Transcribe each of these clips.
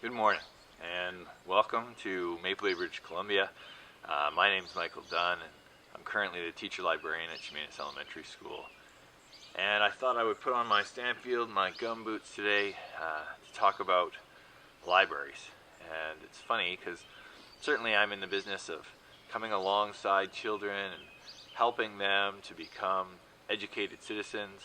Good morning and welcome to Maple Leaf, British Columbia. My name is Michael Dunn and I'm currently the teacher librarian at Chemainus Elementary School. And I thought I would put on my Stanfield, my gumboots today to talk about libraries. And it's funny because certainly I'm in the business of coming alongside children and helping them to become educated citizens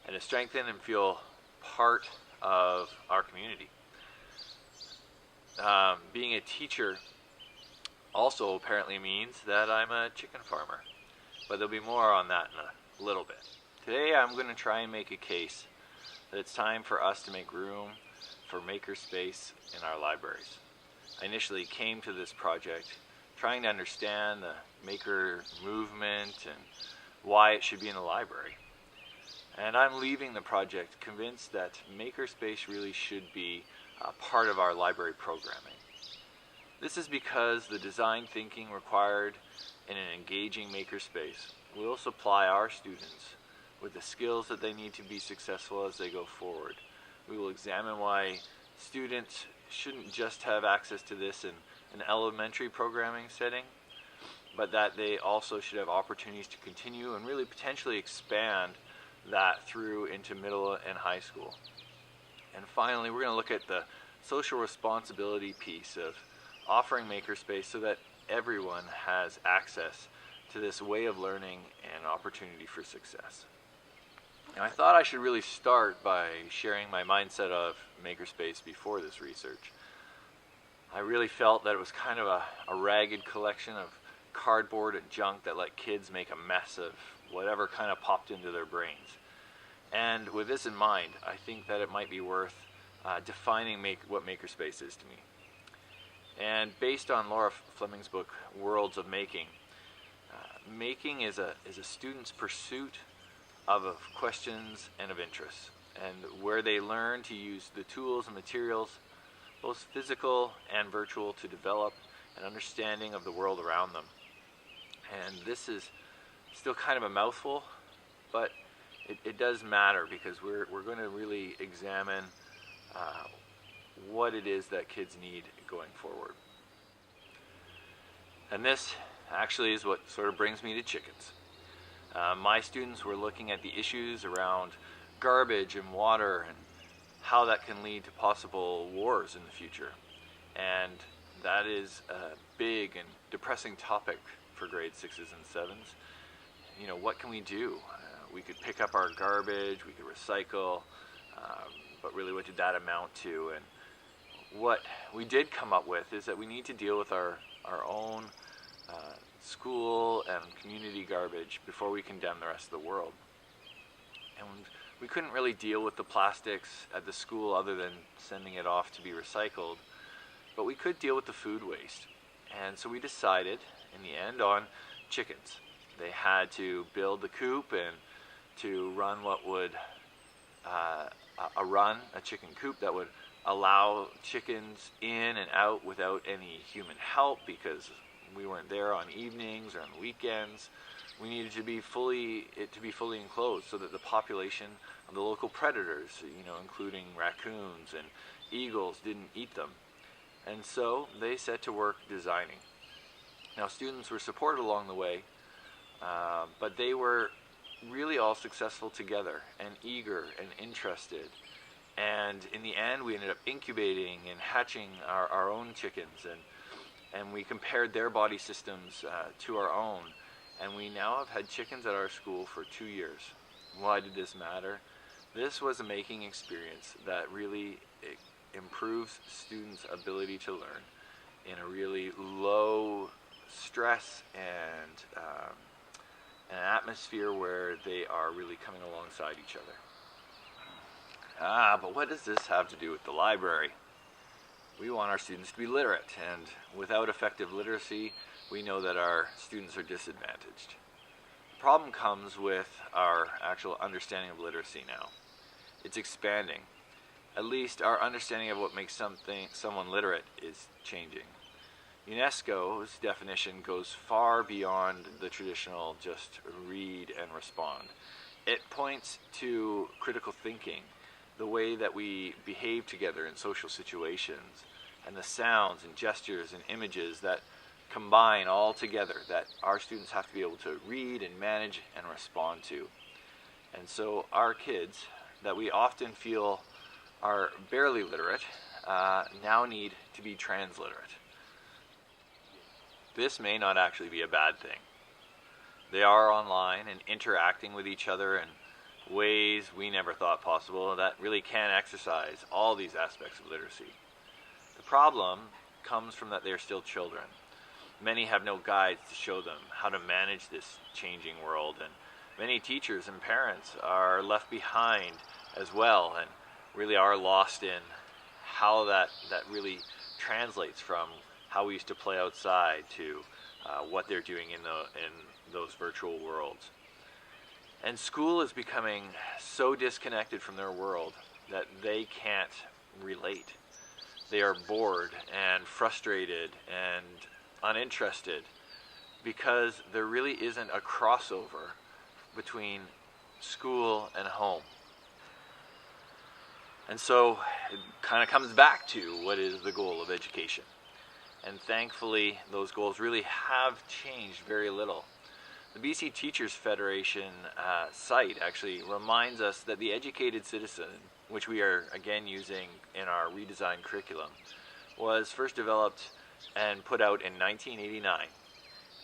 and to strengthen and feel part of our community. Being a teacher also apparently means that I'm a chicken farmer, but there'll be more on that in a little bit. Today I'm going to try and make a case that it's time for us to make room for Makerspace in our libraries. I initially came to this project trying to understand the maker movement and why it should be in the library. And I'm leaving the project convinced that Makerspace really should be part of our library programming. This is because the design thinking required in an engaging makerspace will supply our students with the skills that they need to be successful as they go forward. We will examine why students shouldn't just have access to this in an elementary programming setting, but that they also should have opportunities to continue and really potentially expand that through into middle and high school. And finally, we're going to look at the social responsibility piece of offering Makerspace so that everyone has access to this way of learning and opportunity for success. Now, I thought I should really start by sharing my mindset of Makerspace before this research. I really felt that it was kind of a ragged collection of cardboard and junk that let kids make a mess of whatever kind of popped into their brains. And with this in mind, I think that it might be worth defining what Makerspace is to me. And based on Laura Fleming's book, Worlds of Making, making is a student's pursuit of questions and of interests, and where they learn to use the tools and materials, both physical and virtual, to develop an understanding of the world around them. And this is still kind of a mouthful, but it does matter because we're going to really examine what it is that kids need going forward. And this actually is what sort of brings me to chickens. My students were looking at the issues around garbage and water and how that can lead to possible wars in the future. And that is a big and depressing topic for grade 6s and 7s. You know, what can we do? We could pick up our garbage, we could recycle, but really what did that amount to? And what we did come up with is that we need to deal with our own school and community garbage before we condemn the rest of the world. And we couldn't really deal with the plastics at the school other than sending it off to be recycled, but we could deal with the food waste. And so we decided in the end on chickens. They had to build the coop and to run what would a chicken coop that would allow chickens in and out without any human help, because we weren't there on evenings or on weekends. We needed to be fully enclosed so that the population of the local predators, including raccoons and eagles, didn't eat them. And so they set to work designing. Now, students were supported along the way, but they were really all successful together and eager and interested. And in the end, we ended up incubating and hatching our own chickens, and we compared their body systems to our own. And we now have had chickens at our school for 2 years. Why did this matter? This was a making experience that really improves students' ability to learn in a really low stress and an atmosphere where they are really coming alongside each other. But what does this have to do with the library? We want our students to be literate, and without effective literacy, we know that our students are disadvantaged. The problem comes with our actual understanding of literacy now. It's expanding. At least our understanding of what makes someone literate is changing. UNESCO's definition goes far beyond the traditional just read and respond. It points to critical thinking, the way that we behave together in social situations, and the sounds and gestures and images that combine all together that our students have to be able to read and manage and respond to. And so our kids that we often feel are barely literate now need to be transliterate. This may not actually be a bad thing. They are online and interacting with each other in ways we never thought possible that really can exercise all these aspects of literacy. The problem comes from that they're still children. Many have no guides to show them how to manage this changing world, and many teachers and parents are left behind as well and really are lost in how that really translates from how we used to play outside to what they're doing in those virtual worlds. And school is becoming so disconnected from their world that they can't relate. They are bored and frustrated and uninterested because there really isn't a crossover between school and home. And so it kind of comes back to what is the goal of education. And thankfully, those goals really have changed very little. The BC Teachers Federation site actually reminds us that the educated citizen, which we are again using in our redesigned curriculum, was first developed and put out in 1989,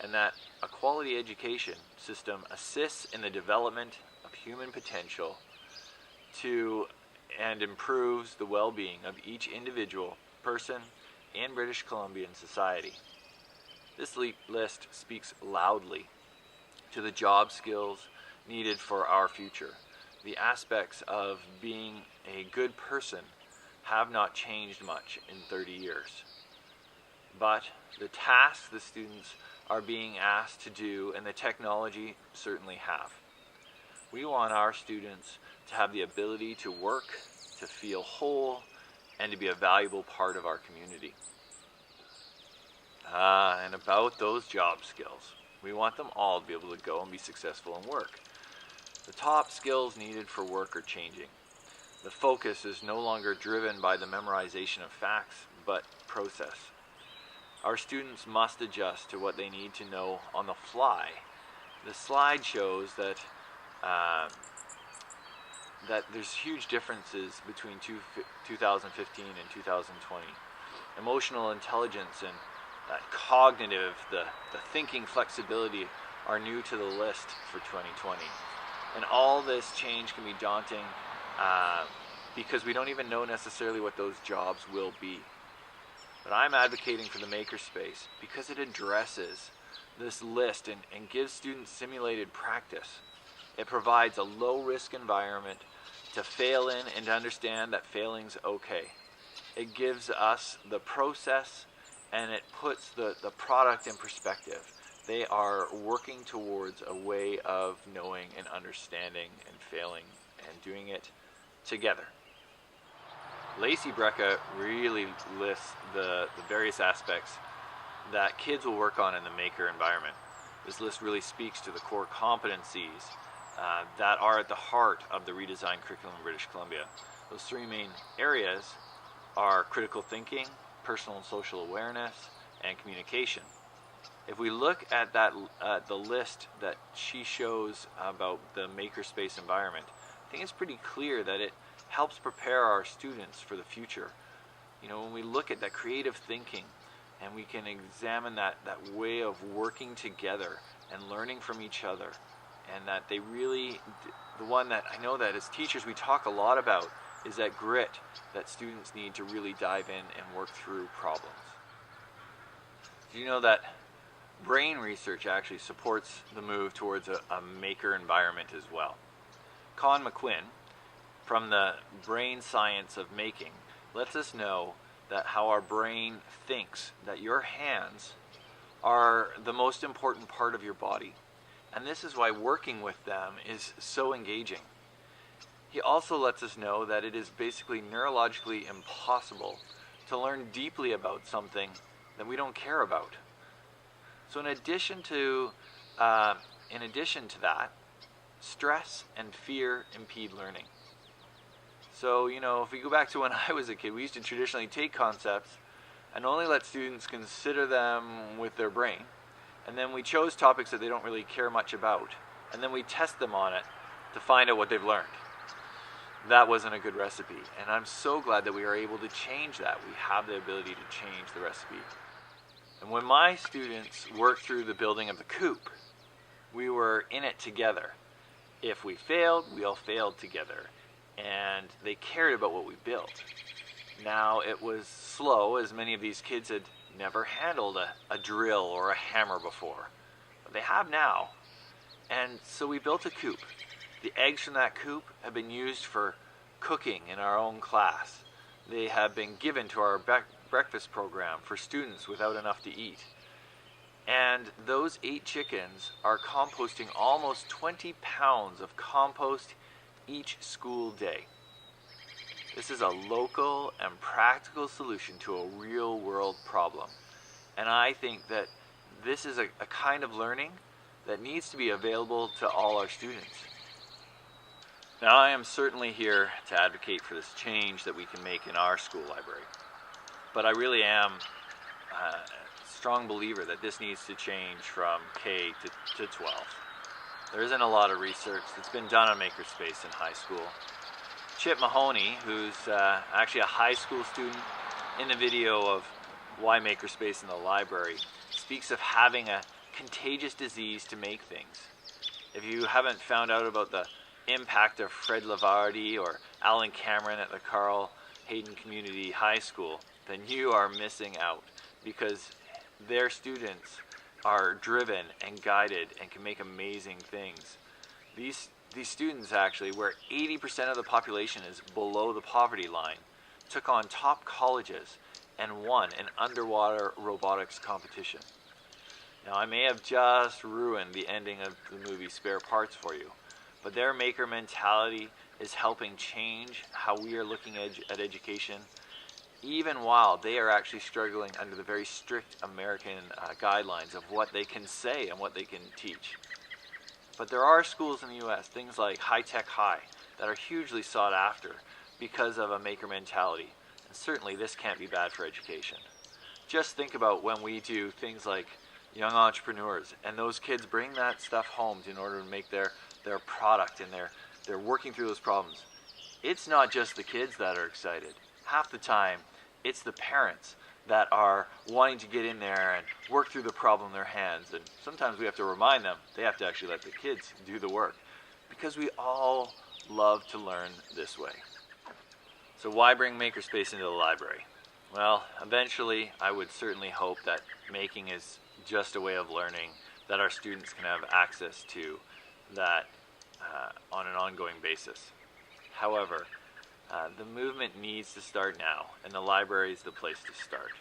and that a quality education system assists in the development of human potential and improves the well-being of each individual person in British Columbian society. This list speaks loudly to the job skills needed for our future. The aspects of being a good person have not changed much in 30 years. But the tasks the students are being asked to do and the technology certainly have. We want our students to have the ability to work, to feel whole, and to be a valuable part of our community. And about those job skills, we want them all to be able to go and be successful in work. The top skills needed for work are changing. The focus is no longer driven by the memorization of facts, but process. Our students must adjust to what they need to know on the fly. The slide shows that there's huge differences between 2015 and 2020. Emotional intelligence and that cognitive, the thinking flexibility are new to the list for 2020. And all this change can be daunting because we don't even know necessarily what those jobs will be. But I'm advocating for the Makerspace because it addresses this list and gives students simulated practice. It provides a low-risk environment to fail in and to understand that failing's okay. It gives us the process and it puts the product in perspective. They are working towards a way of knowing and understanding and failing and doing it together. Lacey Brecka really lists the various aspects that kids will work on in the maker environment. This list really speaks to the core competencies that are at the heart of the redesigned curriculum in British Columbia. Those three main areas are critical thinking, personal and social awareness, and communication. If we look at the list that she shows about the Makerspace environment, I think it's pretty clear that it helps prepare our students for the future. You know, when we look at that creative thinking and we can examine that way of working together and learning from each other, and that they really, the one that I know that as teachers we talk a lot about is that grit that students need to really dive in and work through problems. Do you know that brain research actually supports the move towards a maker environment as well? Con McQuinn from the Brain Science of Making lets us know that how our brain thinks that your hands are the most important part of your body. And this is why working with them is so engaging. He also lets us know that it is basically neurologically impossible to learn deeply about something that we don't care about. So in addition to that, stress and fear impede learning. So, you know, if we go back to when I was a kid, we used to traditionally take concepts and only let students consider them with their brain. And then we chose topics that they don't really care much about, and then we test them on it to find out what they've learned. That wasn't a good recipe, and I'm so glad that we are able to change that. We have the ability to change the recipe. And when my students worked through the building of the coop, we were in it together. If we failed, we all failed together, and they cared about what we built. Now, it was slow, as many of these kids had never handled a drill or a hammer before, but they have now. And so we built a coop. The eggs from that coop have been used for cooking in our own class. They have been given to our breakfast program for students without enough to eat. And those 8 chickens are composting almost 20 pounds of compost each school day. This is a local and practical solution to a real world problem. And I think that this is a kind of learning that needs to be available to all our students. Now, I am certainly here to advocate for this change that we can make in our school library. But I really am a strong believer that this needs to change from K to 12. There isn't a lot of research that's been done on Makerspace in high school. Chip Mahoney, who's actually a high school student, in the video of Why Makerspace in the Library, speaks of having a contagious disease to make things. If you haven't found out about the impact of Fred Lavardi or Alan Cameron at the Carl Hayden Community High School, then you are missing out, because their students are driven and guided and can make amazing things. These students, actually, where 80% of the population is below the poverty line, took on top colleges and won an underwater robotics competition. Now, I may have just ruined the ending of the movie Spare Parts for you, but their maker mentality is helping change how we are looking at education, even while they are actually struggling under the very strict American guidelines of what they can say and what they can teach. But there are schools in the US, things like High Tech High, that are hugely sought after because of a maker mentality. And certainly this can't be bad for education. Just think about when we do things like young entrepreneurs, and those kids bring that stuff home in order to make their product, and they're working through those problems. It's not just the kids that are excited. Half the time, it's the parents that are wanting to get in there and work through the problem in their hands. And sometimes we have to remind them they have to actually let the kids do the work, because we all love to learn this way. So why bring Makerspace into the library? Well, eventually I would certainly hope that making is just a way of learning that our students can have access to that on an ongoing basis. However, the movement needs to start now, and the library is the place to start.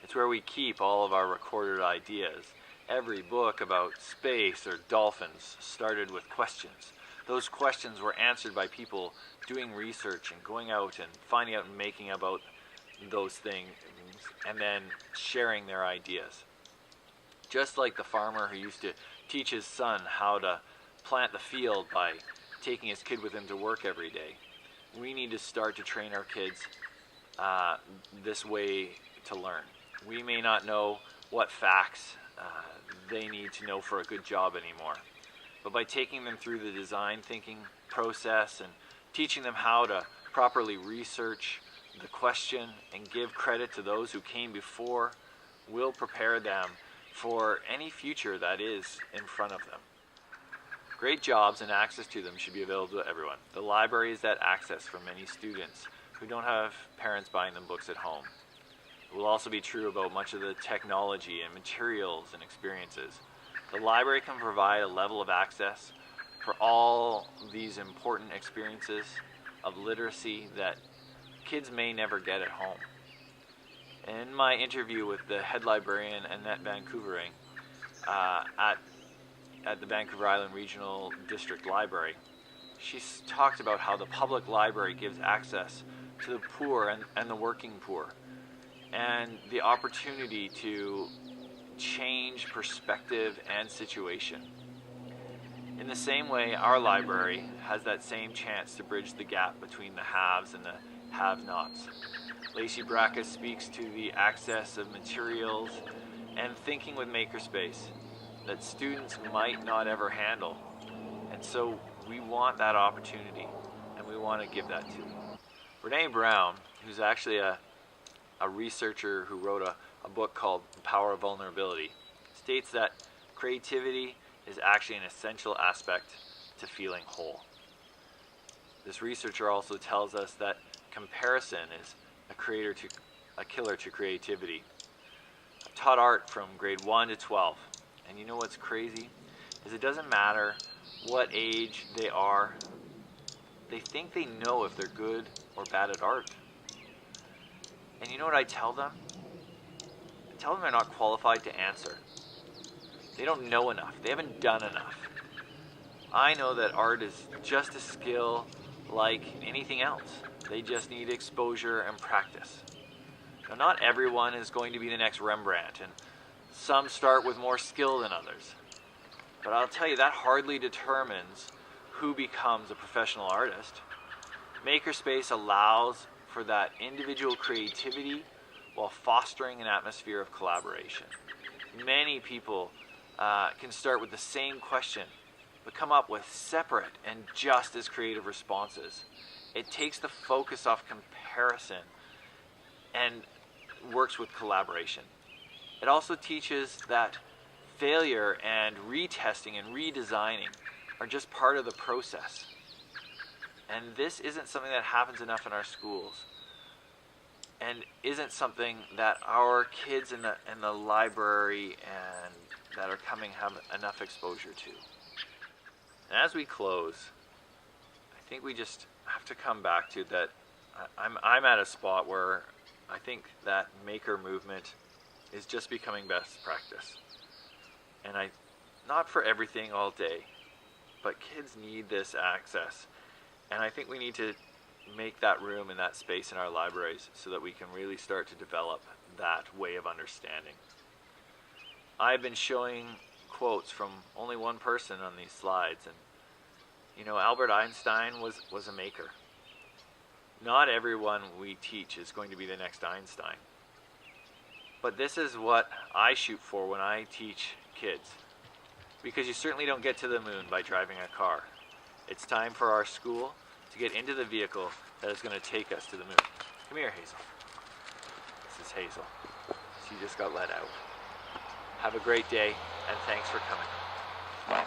It's where we keep all of our recorded ideas. Every book about space or dolphins started with questions. Those questions were answered by people doing research and going out and finding out and making about those things, and then sharing their ideas. Just like the farmer who used to teach his son how to plant the field by taking his kid with him to work every day, we need to start to train our kids this way to learn. We may not know what facts they need to know for a good job anymore, but by taking them through the design thinking process and teaching them how to properly research the question and give credit to those who came before, we'll prepare them for any future that is in front of them. Great jobs and access to them should be available to everyone. The library is that access for many students who don't have parents buying them books at home. It will also be true about much of the technology and materials and experiences. The library can provide a level of access for all these important experiences of literacy that kids may never get at home. In my interview with the head librarian, Annette Vancouvering, at the Vancouver Island Regional District Library, she talked about how the public library gives access to the poor and the working poor, and the opportunity to change perspective and situation. In the same way, our library has that same chance to bridge the gap between the haves and the have-nots. Lacey Bracca speaks to the access of materials and thinking with Makerspace that students might not ever handle. And so we want that opportunity, and we want to give that to them. Brene Brown, who's actually a researcher who wrote a book called The Power of Vulnerability, states that creativity is actually an essential aspect to feeling whole. This researcher also tells us that comparison is a killer to creativity. I've taught art from grade 1 to 12, and you know what's crazy? Is it doesn't matter what age they are, they think they know if they're good or bad at art. And you know what I tell them? I tell them they're not qualified to answer. They don't know enough. They haven't done enough. I know that art is just a skill like anything else. They just need exposure and practice. Now, not everyone is going to be the next Rembrandt, and some start with more skill than others. But I'll tell you, that hardly determines who becomes a professional artist. Makerspace allows for that individual creativity while fostering an atmosphere of collaboration. Many people can start with the same question, but come up with separate and just as creative responses. It takes the focus off comparison and works with collaboration. It also teaches that failure and retesting and redesigning are just part of the process. And this isn't something that happens enough in our schools, and isn't something that our kids in the library and that are coming have enough exposure to. And as we close, I think we just have to come back to that. I'm at a spot where I think that maker movement is just becoming best practice. And not for everything all day, but kids need this access. And I think we need to make that room and that space in our libraries so that we can really start to develop that way of understanding. I've been showing quotes from only one person on these slides, and you know, Albert Einstein was a maker. Not everyone we teach is going to be the next Einstein. But this is what I shoot for when I teach kids. Because you certainly don't get to the moon by driving a car. It's time for our school to get into the vehicle that is going to take us to the moon. Come here, Hazel. This is Hazel. She just got let out. Have a great day, and thanks for coming.